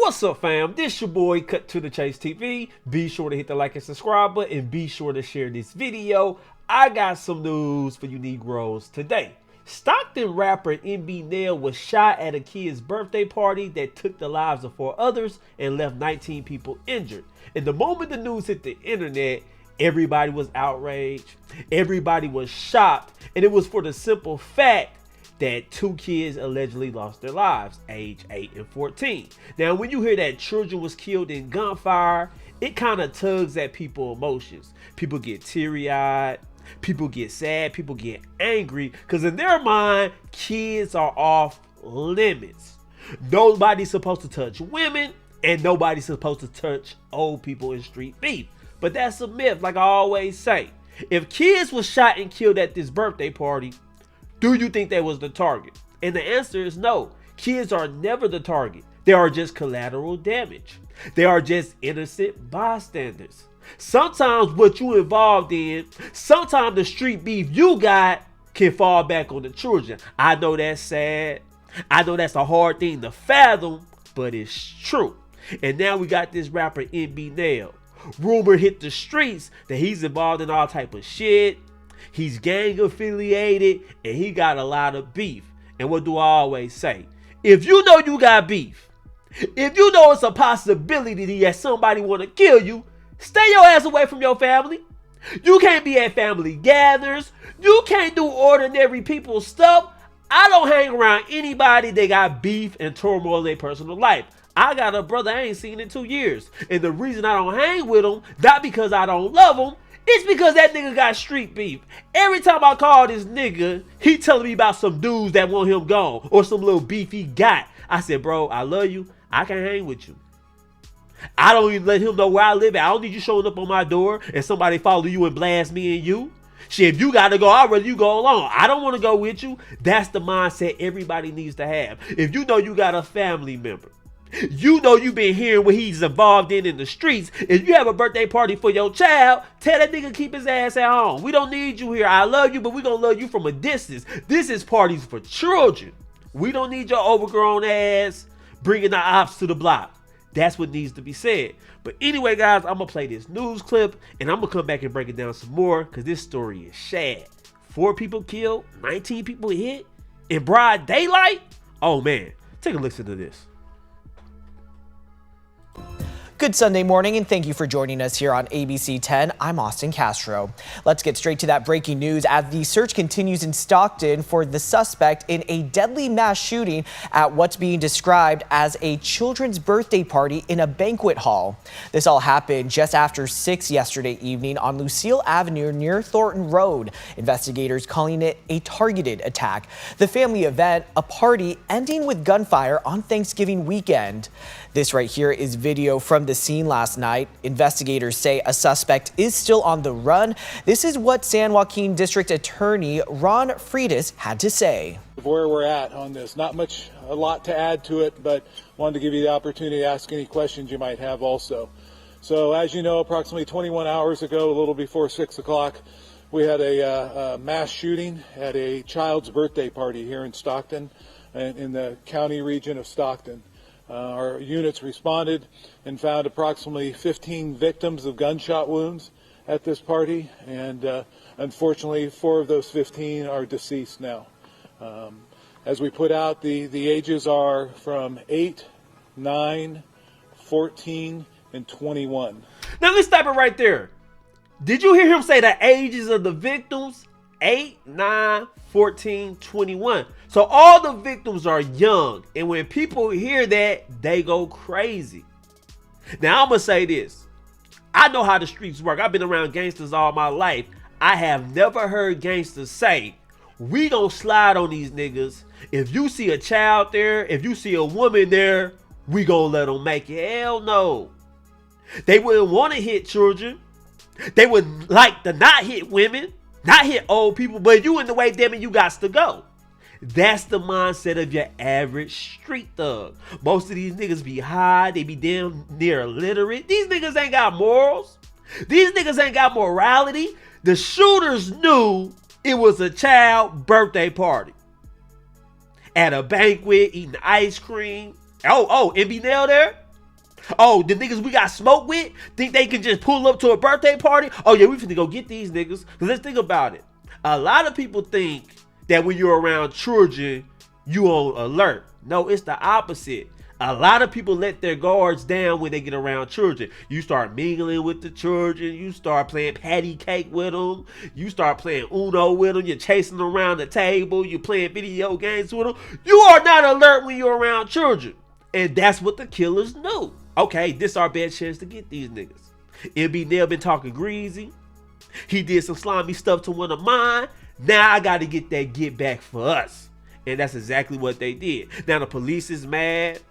What's up, fam? This your boy Cut to the Chase TV. Be sure to hit the like and subscribe button and be sure to share this video. I got some news for you Negroes today. Stockton rapper MBNel was shot at a kid's birthday party that took the lives of 4 others and left 19 people injured. And the moment the news hit the internet, everybody was outraged, everybody was shocked, and it was for the simple fact that 2 kids allegedly lost their lives, age 8 and 14. Now, when you hear that children was killed in gunfire, it kind of tugs at people's emotions. People get teary-eyed, people get sad, people get angry, because in their mind, kids are off limits. Nobody's supposed to touch women, and nobody's supposed to touch old people in street beef. But that's a myth, like I always say. If kids was shot and killed at this birthday party, do you think they was the target? And the answer is no. Kids are never the target. They are just collateral damage. They are just innocent bystanders. Sometimes what you involved in, sometimes the street beef you got can fall back on the children. I know that's sad. I know that's a hard thing to fathom, but it's true. And now we got this rapper MBNel. Rumor hit the streets that he's involved in all type of shit. He's gang affiliated and he got a lot of beef. And what do I always say? If you know you got beef, if you know it's a possibility that somebody want to kill you, stay your ass away from your family. You can't be at family gatherings. You can't do ordinary people's stuff. I don't hang around anybody that got beef and turmoil in their personal life. I got a brother I ain't seen in 2 years. And the reason I don't hang with him, not because I don't love him, it's because that nigga got street beef. Every time I call this nigga, he telling me about some dudes that want him gone or some little beef he got. I said, bro, I love you. I can't hang with you. I don't even let him know where I live at. I don't need you showing up on my door and somebody follow you and blast me and you. Shit, if you got to go, I'd rather you go alone. I don't want to go with you. That's the mindset everybody needs to have. If you know you got a family member, you know you been hearing what he's involved in the streets. If you have a birthday party for your child, tell that nigga keep his ass at home. We don't need you here. I love you, but we gonna love you from a distance. This is parties for children. We don't need your overgrown ass bringing the ops to the block. That's what needs to be said. But anyway, guys, I'm gonna play this news clip and I'm gonna come back and break it down some more because this story is sad. 4 people killed, 19 people hit in broad daylight. Oh man, take a listen to this. Good Sunday morning, and thank you for joining us here on ABC 10. I'm Austin Castro. Let's get straight to that breaking news as the search continues in Stockton for the suspect in a deadly mass shooting at what's being described as a children's birthday party in a banquet hall. This all happened just after 6 yesterday evening on Lucille Avenue near Thornton Road. Investigators calling it a targeted attack. The family event, a party ending with gunfire on Thanksgiving weekend. This right here is video from the scene last night. Investigators say a suspect is still on the run. This is what San Joaquin District Attorney Ron Freitas had to say. Where we're at on this, not much, a lot to add to it, but wanted to give you the opportunity to ask any questions you might have also. So as you know, approximately 21 hours ago, a little before 6 o'clock, we had a mass shooting at a child's birthday party here in Stockton, in the county region of Stockton. Our units responded and found approximately 15 victims of gunshot wounds at this party, and unfortunately 4 of those 15 are deceased now. As we put out, the ages are from 8, 9, 14, and 21. Now let's stop it right there. Did you hear him say the ages of the victims? 8, 9, 14, 21. So all the victims are young. And when people hear that, they go crazy. Now I'm going to say this. I know how the streets work. I've been around gangsters all my life. I have never heard gangsters say, we gonna slide on these niggas. If you see a child there, if you see a woman there, we gonna let them make it. Hell no. They wouldn't want to hit children. They would like to not hit women. Not hit old people, but if you in the way, damn it, you got to go. That's the mindset of your average street thug. Most of these niggas be high. They be damn near illiterate. These niggas ain't got morals. These niggas ain't got morality. The shooters knew it was a child birthday party. At a banquet, eating ice cream. Oh, MBNel there? Oh, the niggas we got smoked with think they can just pull up to a birthday party? Oh yeah, we finna go get these niggas. Cause let's think about it. A lot of people think that when you're around children, you on alert. No, it's the opposite. A lot of people let their guards down when they get around children. You start mingling with the children. You start playing patty cake with them. You start playing Uno with them. You're chasing them around the table. You're playing video games with them. You are not alert when you're around children. And that's what the killers knew. Okay, this is our best chance to get these niggas. MBNel been talking greasy. He did some slimy stuff to one of mine. Now I got to get that get back for us. And that's exactly what they did. Now the police is mad.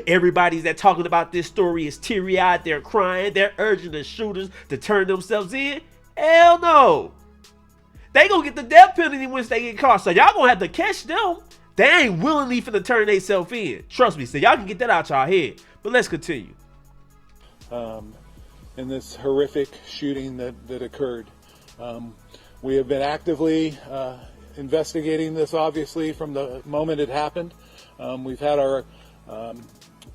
Everybody's that talking about this story is teary-eyed. They're crying. They're urging the shooters to turn themselves in. Hell no. They gonna get the death penalty once they get caught. So y'all gonna have to catch them. They ain't willingly finna turn themselves in. Trust me. So y'all can get that out y'all head. But let's continue. In this horrific shooting that occurred. We have been actively investigating this, obviously, from the moment it happened. We've had our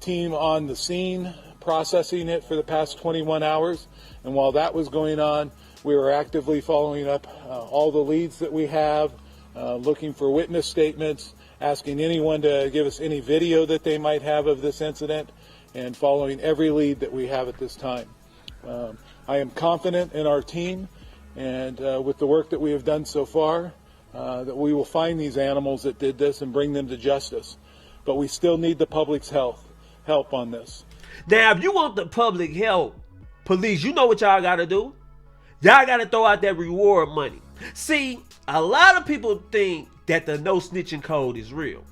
team on the scene processing it for the past 21 hours. And while that was going on, we were actively following up all the leads that we have, looking for witness statements, asking anyone to give us any video that they might have of this incident, and following every lead that we have at this time. I am confident in our team and with the work that we have done so far, that we will find these animals that did this and bring them to justice. But we still need the public's help on this. Now, if you want the public help, police, you know what y'all got to do? Y'all got to throw out that reward money. See, a lot of people think that the no snitching code is real.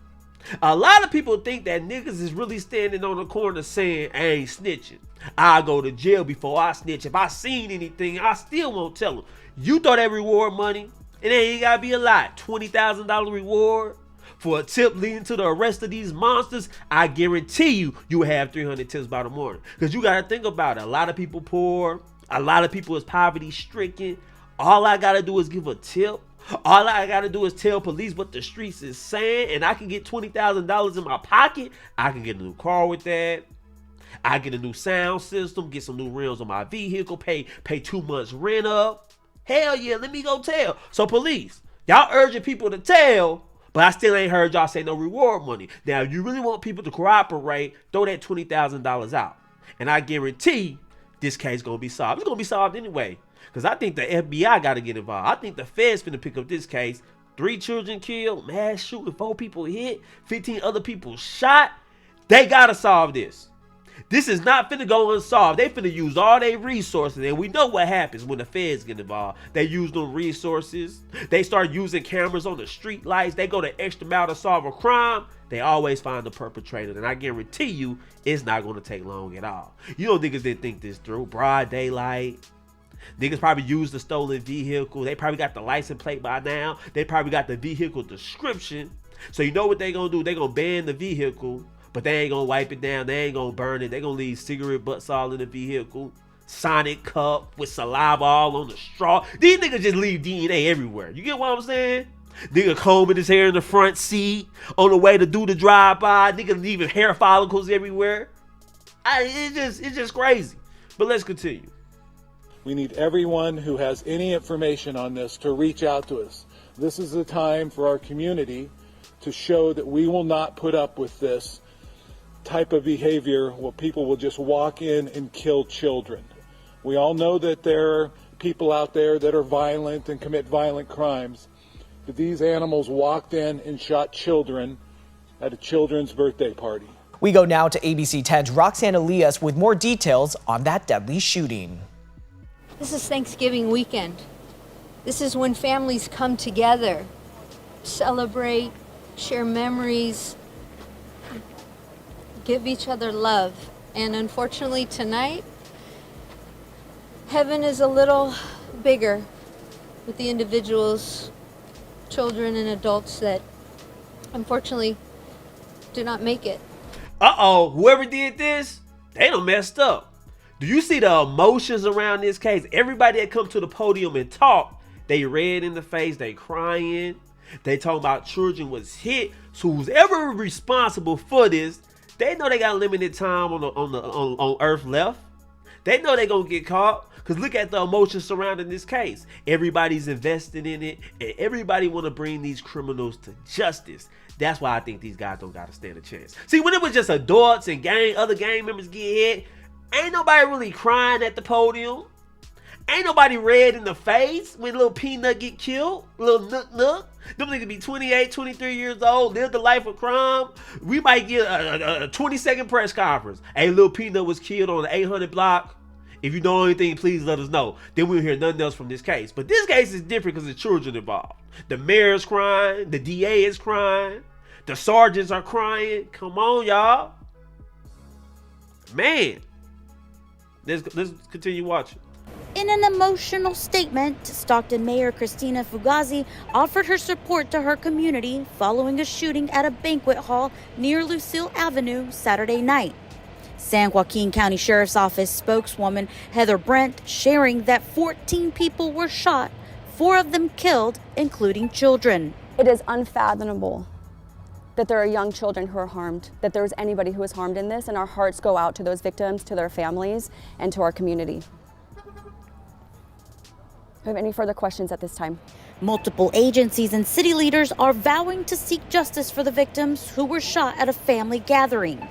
A lot of people think that niggas is really standing on the corner saying, I ain't snitching. I'll go to jail before I snitch. If I seen anything, I still won't tell them. You throw that reward money, it ain't got to be a lot. $20,000 reward for a tip leading to the arrest of these monsters. I guarantee you will have 300 tips by the morning. Because you got to think about it. A lot of people poor. A lot of people is poverty stricken. All I got to do is give a tip. All I got to do is tell police what the streets is saying, and I can get $20,000 in my pocket. I can get a new car with that. I get a new sound system, get some new rims on my vehicle, pay 2 months rent up. Hell yeah, let me go tell. So police, y'all urging people to tell, but I still ain't heard y'all say no reward money. Now, if you really want people to cooperate, throw that $20,000 out. And I guarantee this case gonna be solved. It's gonna be solved anyway. Because I think the FBI got to get involved. I think the feds finna pick up this case. 3 children killed, mass shooting, 4 people hit, 15 other people shot. They got to solve this. This is not finna go unsolved. They finna use all their resources. And we know what happens when the feds get involved. They use them resources. They start using cameras on the street lights. They go the extra mile to solve a crime. They always find the perpetrator. And I guarantee you, it's not going to take long at all. You know, niggas didn't think this through. Broad daylight. Niggas probably used the stolen vehicle. They probably got the license plate by now. They probably got the vehicle description. So you know what they gonna do? They gonna ban the vehicle, but they ain't gonna wipe it down. They ain't gonna burn it. They gonna leave cigarette butts all in the vehicle. Sonic cup with saliva all on the straw. These niggas just leave DNA everywhere. You get what I'm saying? Nigga combing his hair in the front seat on the way to do the drive-by. Nigga leaving hair follicles everywhere. It's just crazy. But let's continue. We need everyone who has any information on this to reach out to us. This is the time for our community to show that we will not put up with this type of behavior where people will just walk in and kill children. We all know that there are people out there that are violent and commit violent crimes, but these animals walked in and shot children at a children's birthday party. We go now to ABC 10's Roxanne Elias with more details on that deadly shooting. This is Thanksgiving weekend. This is when families come together, celebrate, share memories, give each other love. And unfortunately tonight, heaven is a little bigger with the individuals, children and adults that unfortunately do not make it. Uh-oh, whoever did this, they done messed up. Do you see the emotions around this case? Everybody that come to the podium and talk, they red in the face, they crying. They talking about children was hit. So who's ever responsible for this, They know they got limited time on Earth left. They know they gonna get caught. Cause look at the emotions surrounding this case. Everybody's invested in it, and everybody want to bring these criminals to justice. That's why I think these guys don't gotta stand a chance. See, when it was just adults and other gang members get hit, ain't nobody really crying at the podium. Ain't nobody red in the face when little Peanut get killed. Little Nook. Them niggas be 28, 23 years old, live the life of crime. We might get a 20-second press conference. Hey, little Peanut was killed on the 800 block. If you know anything, please let us know. Then we'll hear nothing else from this case. But this case is different because there's children involved. The mayor's crying. The DA is crying. The sergeants are crying. Come on, y'all. Man. Let's continue watching. In an emotional statement, Stockton Mayor Christina Fugazi offered her support to her community following a shooting at a banquet hall near Lucille Avenue Saturday night. San Joaquin County Sheriff's Office spokeswoman Heather Brent sharing that 14 people were shot, 4 of them killed, including children. It is unfathomable that there are young children who are harmed, that there is anybody who is harmed in this, and our hearts go out to those victims, to their families, and to our community. Do you have any further questions at this time? Multiple agencies and city leaders are vowing to seek justice for the victims who were shot at a family gathering.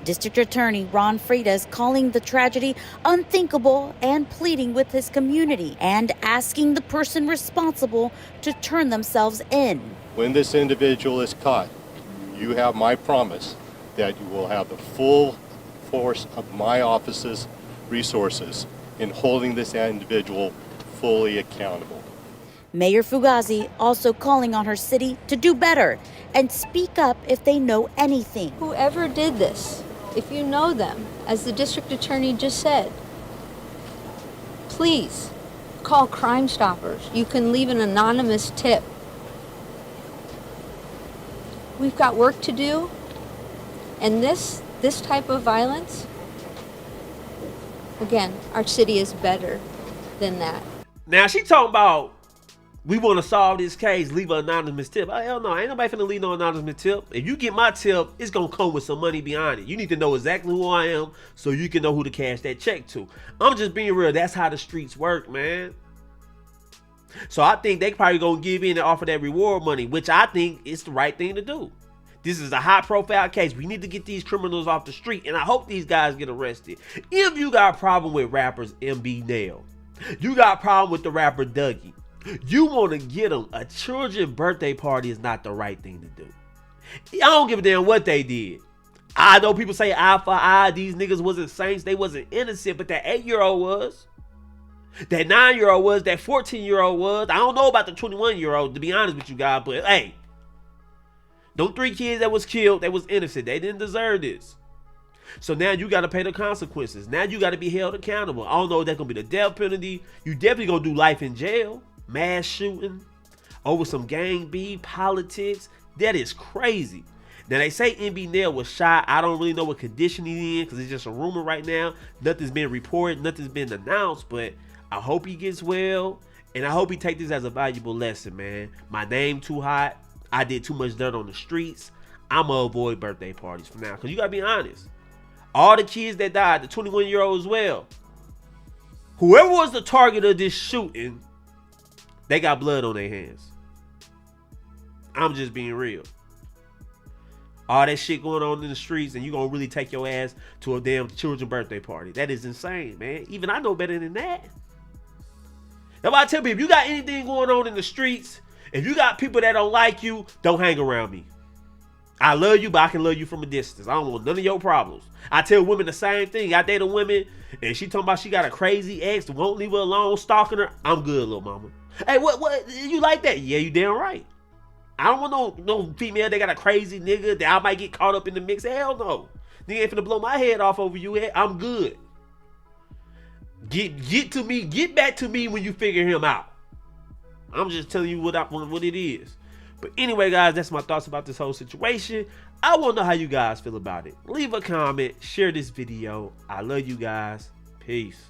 District Attorney Ron Freitas calling the tragedy unthinkable and pleading with his community and asking the person responsible to turn themselves in. When this individual is caught, you have my promise that you will have the full force of my office's resources in holding this individual fully accountable. Mayor Fugazi also calling on her city to do better and speak up if they know anything. Whoever did this, if you know them, as the district attorney just said, please call Crime Stoppers. You can leave an anonymous tip. We've got work to do, and this type of violence, again, our city is better than that. Now she talking about we want to solve this case, leave an anonymous tip. Oh, hell no, ain't nobody finna leave no anonymous tip. If you get my tip, it's gonna come with some money behind it. You need to know exactly who I am so you can know who to cash that check to. I'm just being real. That's how the streets work, man. So I think they probably gonna give in and offer that reward money, which I think is the right thing to do. This is a high profile case. We need to get these criminals off the street, and I hope these guys get arrested. If you got a problem with rappers MBNel, you got a problem with the rapper Dougie, you want to get them, a children's birthday party is not the right thing to do. I don't give a damn what they did. I know people say eye for eye, these niggas wasn't saints, they wasn't innocent, but that 8-year-old was. That 9-year-old was, that 14-year-old was. I don't know about the 21-year-old, to be honest with you guys, but hey, them 3 kids that was killed, they was innocent. They didn't deserve this. So now you got to pay the consequences. Now you got to be held accountable. I don't know if that's going to be the death penalty. You definitely going to do life in jail. Mass shooting over some gang beef, politics. That is crazy. Now they say MBNel was shot. I don't really know what condition he's in because it's just a rumor right now. Nothing's been reported. Nothing's been announced. But I hope he gets well. And I hope he take this as a valuable lesson, man. My name too hot. I did too much dirt on the streets. I'm going to avoid birthday parties for now. Because you got to be honest. All the kids that died, the 21-year-old as well. Whoever was the target of this shooting, they got blood on their hands. I'm just being real. All that shit going on in the streets and you gonna really take your ass to a damn children's birthday party. That is insane, man. Even I know better than that. That's why I tell people, if you got anything going on in the streets, if you got people that don't like you, don't hang around me. I love you, but I can love you from a distance. I don't want none of your problems. I tell women the same thing. I date a woman and she talking about she got a crazy ex, won't leave her alone, stalking her. I'm good, little mama. Hey, what, you like that? Yeah, you damn right. I don't want no female that got a crazy nigga that I might get caught up in the mix. Hell no. Nigga ain't finna blow my head off over you. I'm good. Get to me, get back to me when you figure him out. I'm just telling you what it is. But anyway, guys, that's my thoughts about this whole situation. I want to know how you guys feel about it. Leave a comment, share this video. I love you guys. Peace.